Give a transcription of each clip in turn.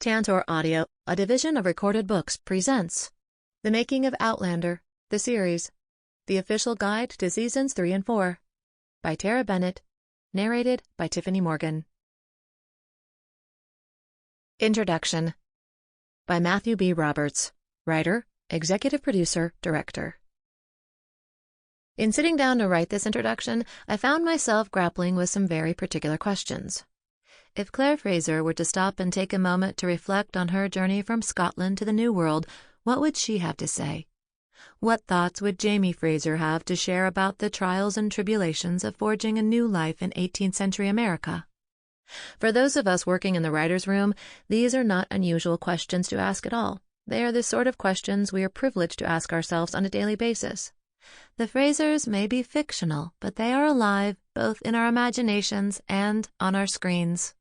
Tantor Audio, a division of Recorded Books, presents The Making of Outlander, the series, the official guide to seasons 3 and 4, by Tara Bennett, narrated by Tiffany Morgan. Introduction by Matthew B. Roberts, writer, executive producer, director. In sitting down to write this introduction, I found myself grappling with some very particular questions. If Claire Fraser were to stop and take a moment to reflect on her journey from Scotland to the New World, what would she have to say? What thoughts would Jamie Fraser have to share about the trials and tribulations of forging a new life in 18th century America? For those of us working in the writer's room, these are not unusual questions to ask at all. They are the sort of questions we are privileged to ask ourselves on a daily basis. The Frasers may be fictional, but they are alive both in our imaginations and on our screens.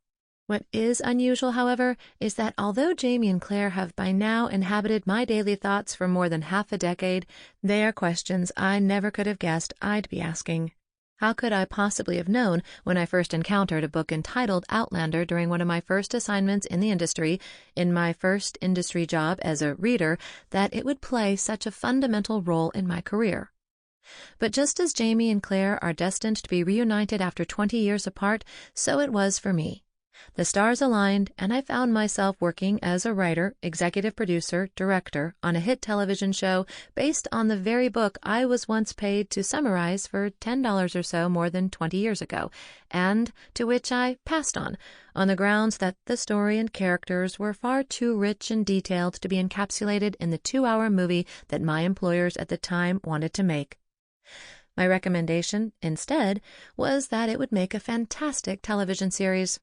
What is unusual, however, is that although Jamie and Claire have by now inhabited my daily thoughts for more than half a decade, they are questions I never could have guessed I'd be asking. How could I possibly have known, when I first encountered a book entitled Outlander during one of my first assignments in the industry, in my first industry job as a reader, that it would play such a fundamental role in my career? But just as Jamie and Claire are destined to be reunited after 20 years apart, so it was for me. The stars aligned, and I found myself working as a writer, executive producer, director on a hit television show based on the very book I was once paid to summarize for $10 or so more than 20 years ago, and to which I passed on the grounds that the story and characters were far too rich and detailed to be encapsulated in the 2-hour movie that my employers at the time wanted to make. My recommendation, instead, was that it would make a fantastic television series.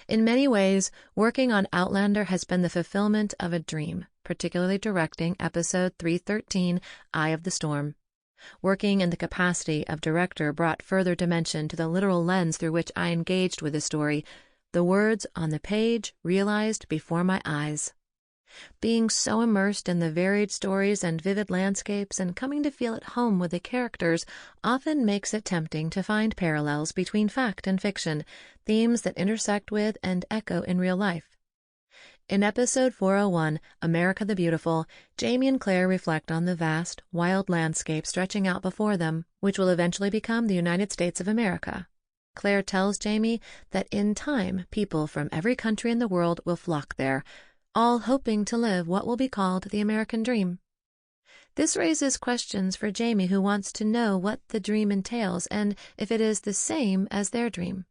In many ways, working on Outlander has been the fulfillment of a dream, particularly directing episode 313, Eye of the Storm. Working in the capacity of director brought further dimension to the literal lens through which I engaged with the story, the words on the page realized before my eyes. Being so immersed in the varied stories and vivid landscapes and coming to feel at home with the characters often makes it tempting to find parallels between fact and fiction, themes that intersect with and echo in real life. In episode 401, America the Beautiful, Jamie and Claire reflect on the vast, wild landscape stretching out before them, which will eventually become the United States of America. Claire tells Jamie that in time people from every country in the world will flock there, all hoping to live what will be called the American dream. This raises questions for Jamie, who wants to know what the dream entails and if it is the same as their dream.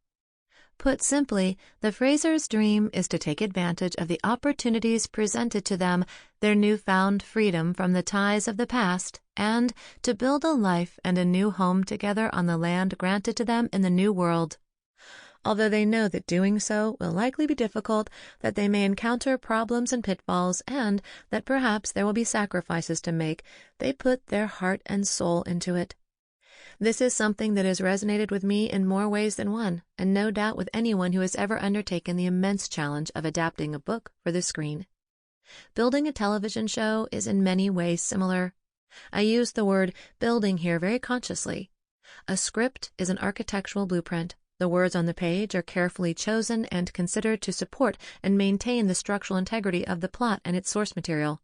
Put simply, the Frasers' dream is to take advantage of the opportunities presented to them, their newfound freedom from the ties of the past, and to build a life and a new home together on the land granted to them in the New World. Although they know that doing so will likely be difficult, that they may encounter problems and pitfalls, and that perhaps there will be sacrifices to make, they put their heart and soul into it. This is something that has resonated with me in more ways than one, and no doubt with anyone who has ever undertaken the immense challenge of adapting a book for the screen. Building a television show is in many ways similar. I use the word building here very consciously. A script is an architectural blueprint. The words on the page are carefully chosen and considered to support and maintain the structural integrity of the plot and its source material.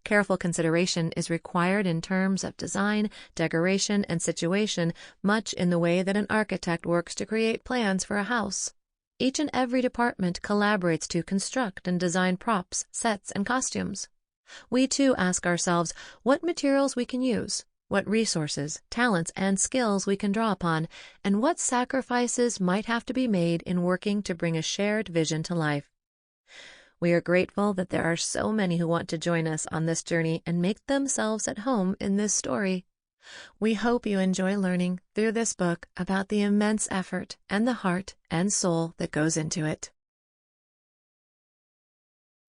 Careful consideration is required in terms of design, decoration, and situation, much in the way that an architect works to create plans for a house. Each and every department collaborates to construct and design props, sets, and costumes. We too ask ourselves what materials we can use, what resources, talents, and skills we can draw upon, and what sacrifices might have to be made in working to bring a shared vision to life. We are grateful that there are so many who want to join us on this journey and make themselves at home in this story. We hope you enjoy learning through this book about the immense effort and the heart and soul that goes into it.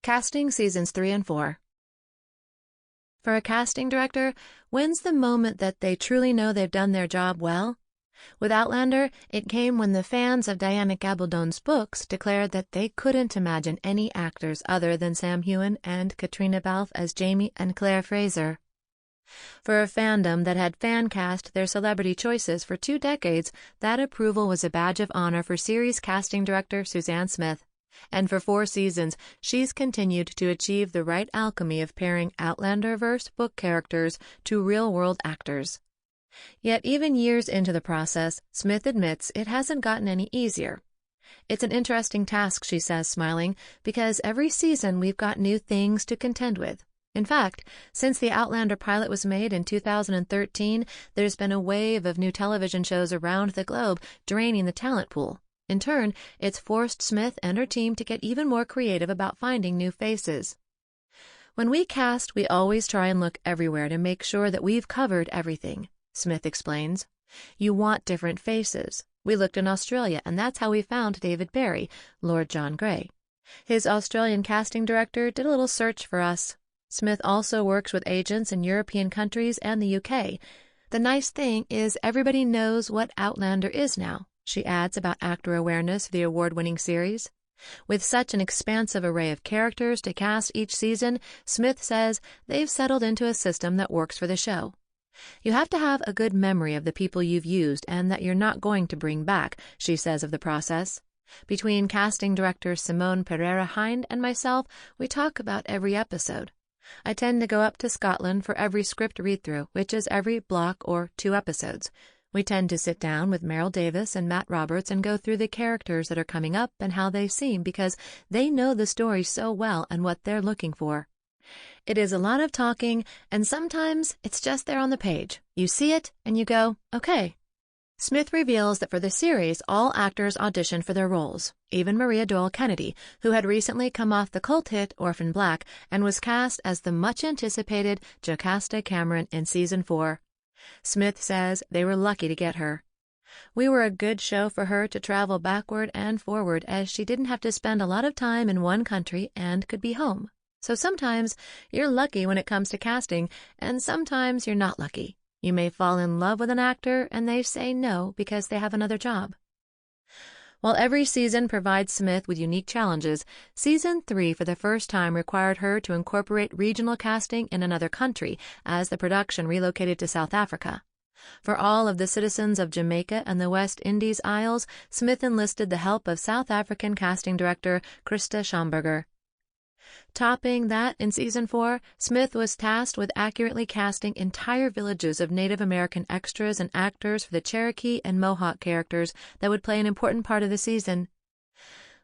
Casting Seasons 3 and 4. For a casting director, when's the moment that they truly know they've done their job well? With Outlander, it came when the fans of Diana Gabaldon's books declared that they couldn't imagine any actors other than Sam Heughan and Caitriona Balfe as Jamie and Claire Fraser. For a fandom that had fan-cast their celebrity choices for 2 decades, that approval was a badge of honor for series casting director Suzanne Smith. And for 4 seasons, she's continued to achieve the right alchemy of pairing Outlander-verse book characters to real-world actors. Yet even years into the process, Smith admits it hasn't gotten any easier. It's an interesting task, she says, smiling, because every season we've got new things to contend with. In fact, since the Outlander pilot was made in 2013, there's been a wave of new television shows around the globe draining the talent pool. In turn, it's forced Smith and her team to get even more creative about finding new faces. When we cast, we always try and look everywhere to make sure that we've covered everything, Smith explains. You want different faces. We looked in Australia, and that's how we found David Barry, Lord John Grey. His Australian casting director did a little search for us. Smith also works with agents in European countries and the UK. The nice thing is everybody knows what Outlander is now, she adds about actor awareness for the award-winning series. With such an expansive array of characters to cast each season, Smith says they've settled into a system that works for the show. You have to have a good memory of the people you've used and that you're not going to bring back, she says of the process. Between casting director Simone Pereira-Hind and myself, we talk about every episode. I tend to go up to Scotland for every script read-through, which is every block or 2 episodes. We tend to sit down with Meryl Davis and Matt Roberts and go through the characters that are coming up and how they seem because they know the story so well and what they're looking for. It is a lot of talking, and sometimes it's just there on the page. You see it, and you go, okay. Smith reveals that for the series, all actors auditioned for their roles, even Maria Doyle Kennedy, who had recently come off the cult hit Orphan Black and was cast as the much-anticipated Jocasta Cameron in Season 4. Smith says they were lucky to get her. We were a good show for her to travel backward and forward as she didn't have to spend a lot of time in one country and could be home. So sometimes you're lucky when it comes to casting, and sometimes you're not lucky. You may fall in love with an actor and they say no because they have another job. While every season provides Smith with unique challenges, Season 3 for the first time required her to incorporate regional casting in another country as the production relocated to South Africa. For all of the citizens of Jamaica and the West Indies Isles, Smith enlisted the help of South African casting director Christa Schomburger. Topping that, in Season 4, Smith was tasked with accurately casting entire villages of Native American extras and actors for the Cherokee and Mohawk characters that would play an important part of the season.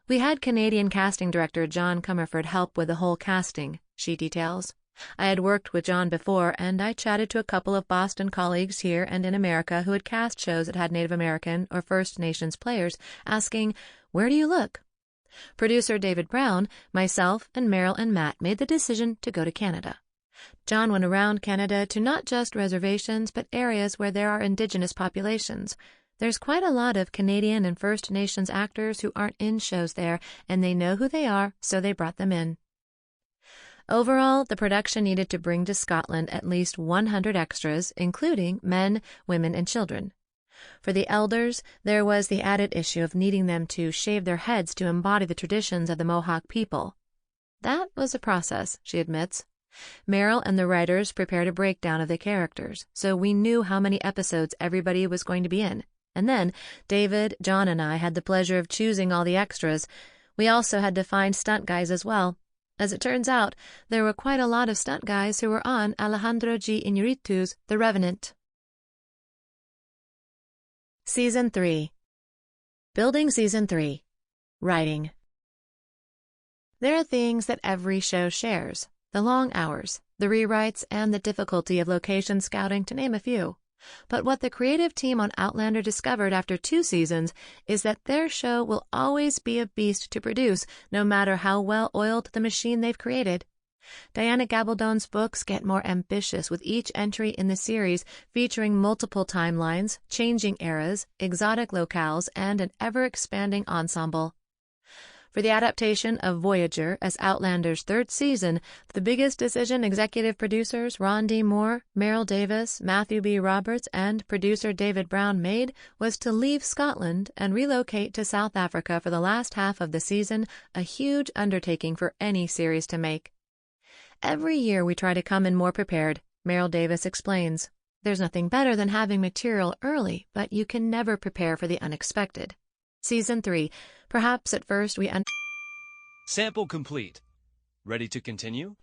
We had Canadian casting director John Comerford help with the whole casting, she details. I had worked with John before, and I chatted to a couple of Boston colleagues here and in America who had cast shows that had Native American or First Nations players, asking, "Where do you look?" Producer David Brown, myself, and Meryl and Matt made the decision to go to Canada. John went around Canada to not just reservations but areas where there are Indigenous populations. There's quite a lot of Canadian and First Nations actors who aren't in shows there, and they know who they are, so they brought them in. Overall, the production needed to bring to Scotland at least 100 extras, including men, women, and children. For the elders, there was the added issue of needing them to shave their heads to embody the traditions of the Mohawk people. That was a process, she admits. Meryl and the writers prepared a breakdown of the characters, so we knew how many episodes everybody was going to be in. And then, David, John, and I had the pleasure of choosing all the extras. We also had to find stunt guys as well. As it turns out, there were quite a lot of stunt guys who were on Alejandro G. Iñárritu's The Revenant. Season 3. Building Season 3. Writing. There are things that every show shares: the long hours, the rewrites, and the difficulty of location scouting, to name a few. But what the creative team on Outlander discovered after 2 seasons is that their show will always be a beast to produce, no matter how well-oiled the machine they've created. Diana Gabaldon's books get more ambitious with each entry in the series, featuring multiple timelines, changing eras, exotic locales, and an ever-expanding ensemble. For the adaptation of Voyager as Outlander's 3rd season, the biggest decision executive producers Ron D. Moore, Meryl Davis, Matthew B. Roberts, and producer David Brown made was to leave Scotland and relocate to South Africa for the last half of the season, a huge undertaking for any series to make. Every year we try to come in more prepared, Meryl Davis explains. There's nothing better than having material early, but you can never prepare for the unexpected. Season 3. Perhaps at first we Sample complete. Ready to continue?